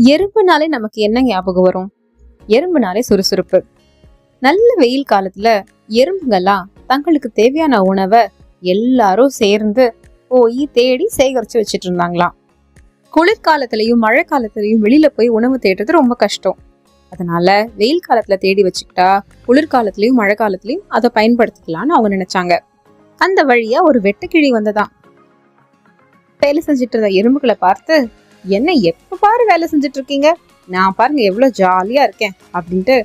எறும்புனாலே நமக்கு என்ன ஞாபகம் வரும்? எறும்புனாலே சுறுசுறுப்பு. நல்ல வெயில் காலத்துல எறும்புங்கெல்லாம் தங்களுக்கு தேவையான உணவை எல்லாரும் சேர்ந்து போய் தேடி சேகரிச்சு வச்சிட்டு இருந்தாங்களாம். குளிர்காலத்திலயும் மழை காலத்திலயும் வெளியில போய் உணவு தேடுறது ரொம்ப கஷ்டம். அதனால வெயில் காலத்துல தேடி வச்சுக்கிட்டா குளிர்காலத்திலயும் மழை காலத்திலயும் அதை பயன்படுத்திக்கலாம்னு அவங்க நினைச்சாங்க. அந்த வழியா ஒரு வெட்டுக்கிளி வந்ததாம். வேலை செஞ்சுட்டு இருந்த எறும்புகளை பார்த்து, என்ன எப்ப பாரு வேலை செஞ்சுட்டு இருக்கீங்க, நான் பாருங்க எவ்வளவு ஜாலியா இருக்கேன் அப்படின்ட்டு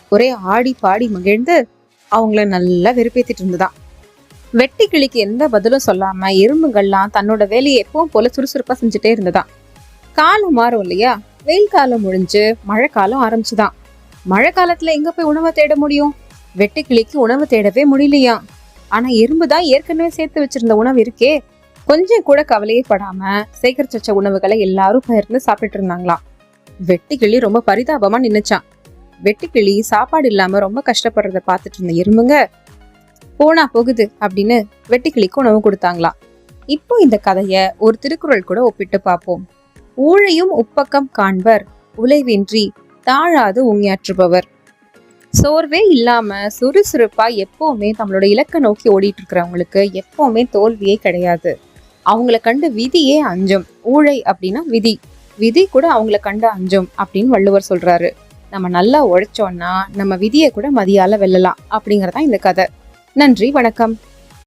ஒரே ஆடி பாடி மகிழ்ந்து அவங்கள நல்லா வெறுப்பேத்திட்டு இருந்ததான். வெட்டி கிளிக்கு எந்த பதிலும் சொல்லாம எறும்புகள்லாம் தன்னோட வேலையை எப்பவும் போல சுறுசுறுப்பா செஞ்சுட்டே இருந்ததான். காலம் மாறும் இல்லையா? வெயில் காலம் முடிஞ்சு மழை காலம் ஆரம்பிச்சுதான். மழை காலத்துல எங்க போய் உணவை தேட முடியும்? வெட்டி கிளிக்கு உணவு தேடவே முடியலையா. ஆனா எறும்பு தான் ஏற்கனவே சேர்த்து வச்சிருந்த உணவு இருக்கே. கொஞ்சம் கூட கவலையே படாம சேகரிச்சு வச்ச உணவுகளை எல்லாரும் பகிர்ந்து சாப்பிட்டு இருந்தாங்களாம். வெட்டுக்கிளி ரொம்ப பரிதாபமா நின்னுச்சான். வெட்டுக்கிளி சாப்பாடு இல்லாம ரொம்ப கஷ்டப்படுறத பாத்துட்டு இருந்த எறும்புங்க போனா போகுது அப்படின்னு வெட்டுக்கிளிக்கு உணவு கொடுத்தாங்களாம். இப்போ இந்த கதைய ஒரு திருக்குறள் கூட ஒப்பிட்டு பார்ப்போம். ஊழையும் உப்பக்கம் காண்பர் உழைவின்றி தாழாது உண்மையாற்றுபவர். சோர்வே இல்லாம சுறுசுறுப்பா எப்பவுமே நம்மளோட இலக்கை நோக்கி ஓடிட்டு இருக்கிறவங்களுக்கு எப்பவுமே தோல்வியே கிடையாது. அவங்கள கண்டு விதியே அஞ்சும். ஊழை அப்படின்னா விதி, விதி கூட அவங்கள கண்டு அஞ்சும் அப்படின்னு வள்ளுவர் சொல்றாரு. நம்ம நல்லா உழைச்சோம்னா நம்ம விதியை கூட மதியால வெல்லலாம் அப்படிங்கறதான் இந்த கதை. நன்றி, வணக்கம்.